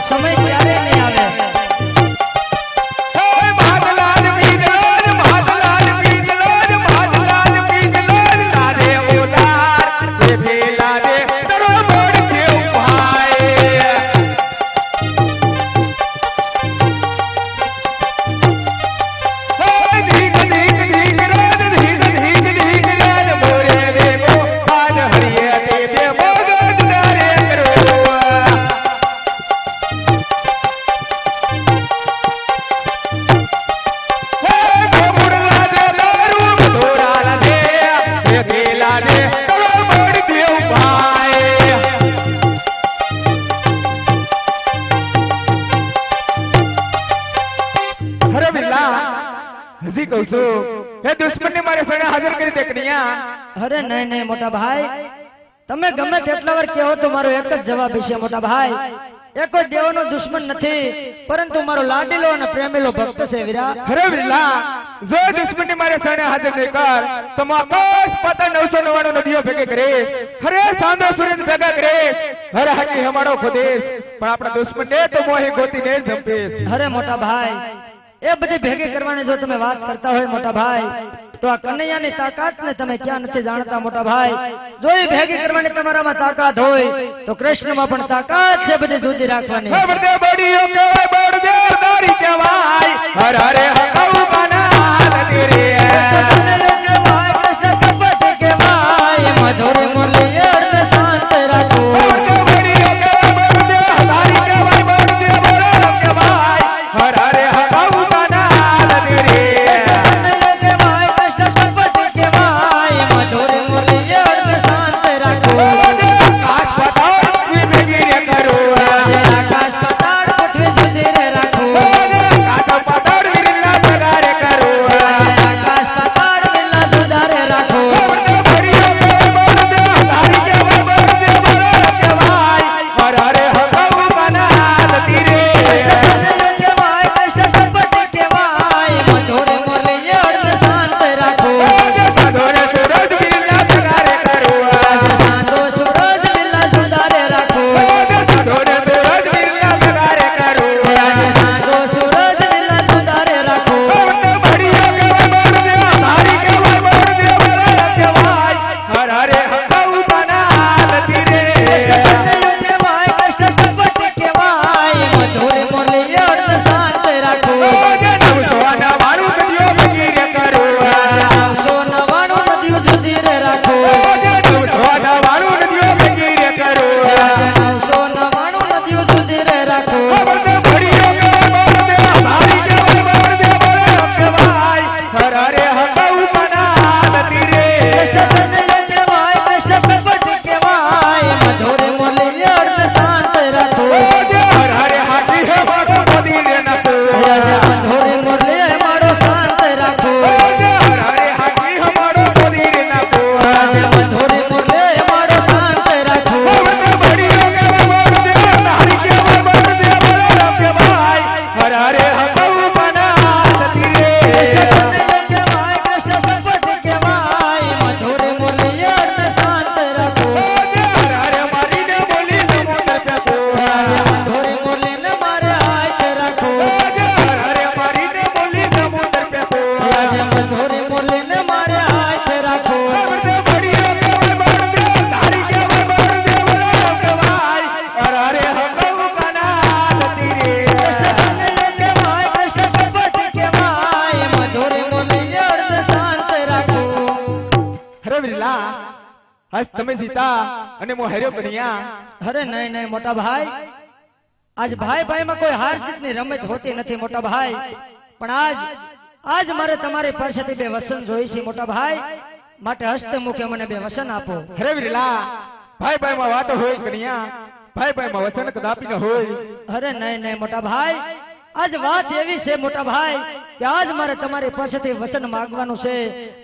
समय क्यारे नहीं आवे। दुश्मन ने मारे सामने हाजिर करी देखनिया। अरे नहीं नहीं मोटा भाई, तमे गमे तेटला વાર કહો તો મારો એક જ જવાબ છે મોટા ભાઈ, એ કોઈ દેવનો દુશ્મન નથી પરંતુ મારો લાડીલો અને પ્રેમીલો ભક્ત છે વીરા। અરે વીરા, જો દુશ્મન ને મારે સામે હાજર નહીં કર તો હું આકાશ પાતાળ 999 નદીઓ ભેગી કરીશ, હરે ચાંદો સૂરજ ભેગા કરીશ, હર હાકી હમારો ખોદેશ, પણ આપણા દુશ્મન ને તો મોહી ગોતીને જ ધંપીશ। અરે મોટા ભાઈ, એ બધી ભેગી કરવાની જો તમે વાત કરતા હોય મોટા ભાઈ તો આ કનૈયાની તાકાત ને તમે ક્યાં નથી જાણતા મોટા ભાઈ। જો એ ભેગી કરવાની તમારામાં તાકાત હોય તો કૃષ્ણમાં પણ તાકાત છે બધી જુદી રાખવાની। બળદે બડીઓ કહેવાય, બળદે દારી કહેવાય, હર હરે હકાઉ કાના નદીરે કહેવાય, કૃષ્ણ કપટ કહેવાય, મધુર મુરલી અર્થ શાંત રાખો। બળદે બડીઓ કહેવાય, બળદે દારી કહેવાય, બળદે બોલો કહેવાય, હર હરે હકાઉ તમે જીતા અને મો હાર્યો બન્યા। અરે નહીં નહીં મોટા ભાઈ, આજ ભાઈ ભાઈ માં કોઈ હાર જીતની રમત હોતી નથી મોટા ભાઈ, પણ આજ મારે તમારી પાસેથી બે વસન જોઈ છે મોટા ભાઈ, માટે હસ્તે મુખે મને બે વસન આપો। અરે વીરલા, ભાઈ ભાઈ માં વાતો હોય કન્યા, ભાઈ ભાઈ માં વસન કદાપી ન હોય। અરે નહીં નહીં મોટા ભાઈ, आज बात एवी से मोटा भाई कि आज मारे तुम्हारी पासेथी वचन मांगवानुं छे,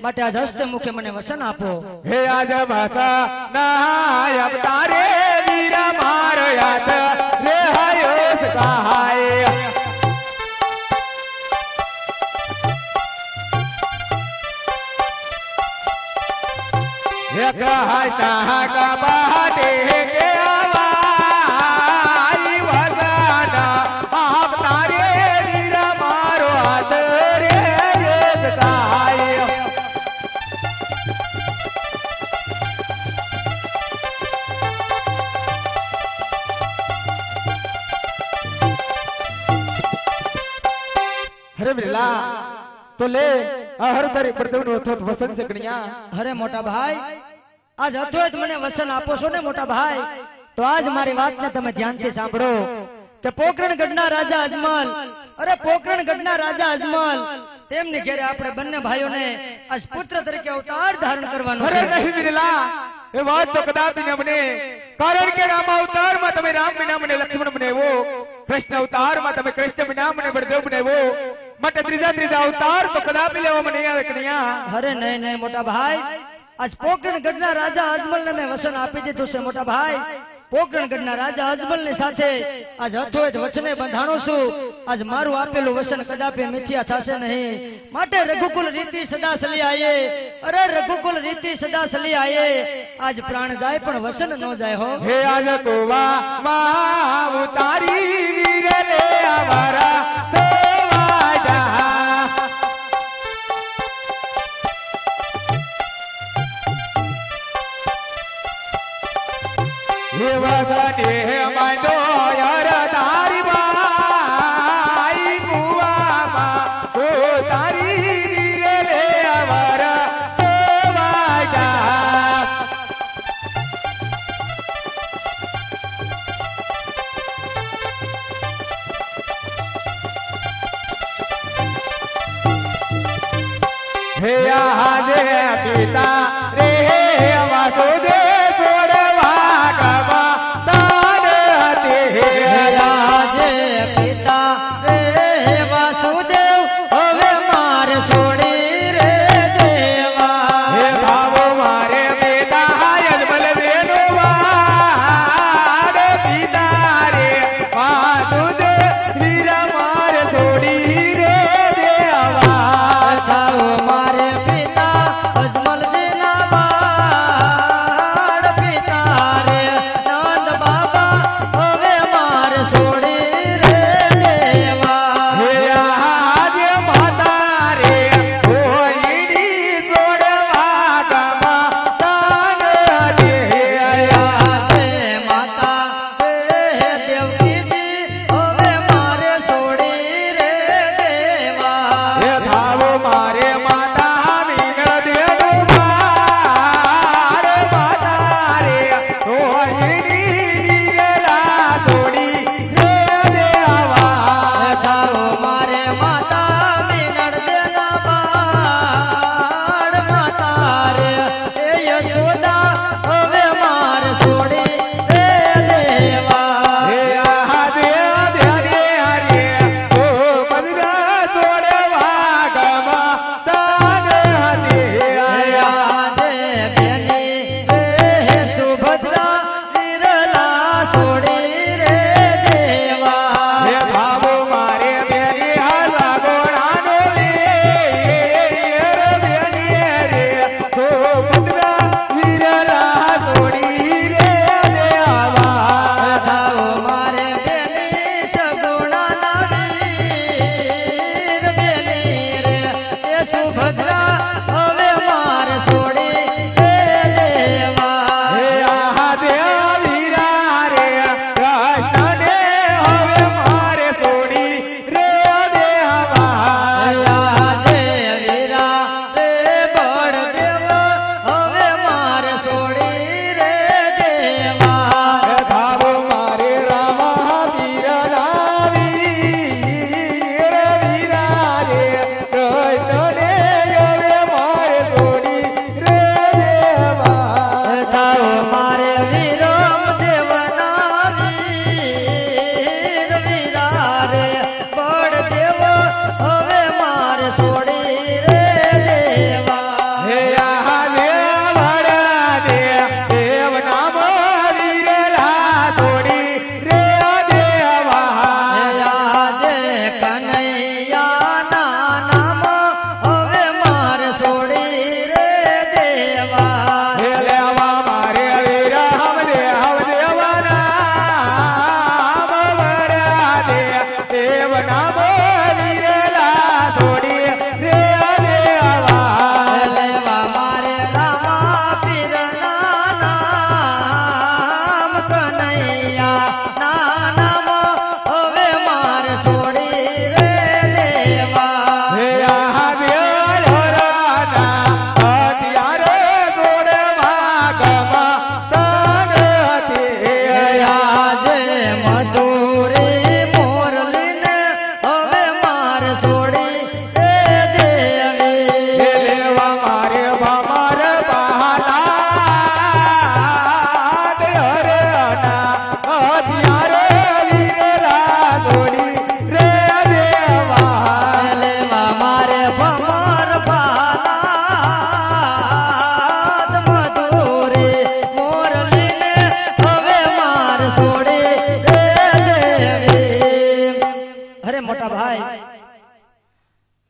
माटे आज हस्ते मुखे मने वचन आपो। हे आज भाषा नाय अवतारे वीरा मार याद रे हायो सहाय। हे कहाय कहा का बाते के आवाई वचन અરે બિરલા તો લે આ હર તારી બળદેવનો અથોત વસન છે કણિયા. અરે મોટા ભાઈ, આજ અથોત મને વસન આપો છો ને મોટા ભાઈ, તો આજ મારી વાતને તમે ધ્યાનથી સાંભળો કે પોકરણગઢના રાજા અજમલ, અરે પોકરણગઢના રાજા અજમલ તેમની ઘેરે આપણે બંને ભાઈઓને આજ પુત્ર તરીકે અવતાર ધારણ કરવાનો અરે છે. નહીં બિરલા, એ વાત તો કદાપી ન બને. કારણ કે રામ અવતારમાં તમે રામ વિના મને લક્ષ્મણ બનાવ્યો, કૃષ્ણ અવતારમાં તમે કૃષ્ણ વિના મને બળદેવ બનાવ્યો, માટે ત્રીજા અવતાર તો કદાપી લેવા મને આવે કન્યા. અરે નહીં નહીં મોટા ભાઈ, આજ પોકરણગઢના રાજા અજમલને મેં વસન આપી દીધું છે મોટા ભાઈ. પોકરણગઢના રાજા અજમલની સાથે આજ અથોત વચને બંધાણો છું. આજ મારું આપેલું વસન કદાપી મિથ્યા થશે નહીં. માટે રઘુકુલ રીતિ સદા સલી આયે, અરે રઘુકુલ રીતિ સદા સલી આયે. આજ પ્રાણ જાય પણ વસન ન જાય હો. હે આજ તો માં ઉતારી વીર લે અમારા સેવા જા. હે વગને માંડો યાર તારી બાઈ મુઆમાં ઉતારી વીર લે અમારા સેવા જા. હે આજે પિતા રે વાસુદે છોડવા ગવા તાન હતી. રાજે પિતા રે વાસુદેવ હવે માર છોડી રે દેવા. હે ભાવો મારે પિતા અજમલ વેનો વાડ પિતા રે વાસુદે વીર માર છોડી રે દેવા. થાઓ મારે પિતા અજમલ દેના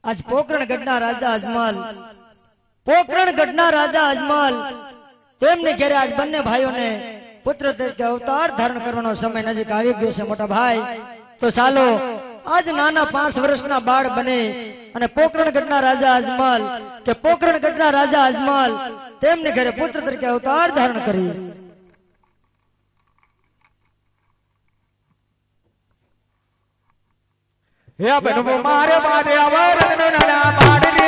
આજ પોકરણગઢના રાજા અજમલ, પોકરણગઢના રાજા અજમલ તેમને ઘેરે આજ બંને ભાઈઓને પુત્ર તરીકે અવતાર ધારણ કરવાનો સમય નજીક આવી ગયો છે મોટા ભાઈ. તો ચાલો આજ નાના 5 વર્ષના બાળ બને અને પોકરણગઢના રાજા અજમલ કે પોકરણગઢના રાજા અજમલ તેમને ઘરે પુત્ર તરીકે અવતાર ધારણ કરી. હે બનવો મારે બાદે આવર નાના બાળને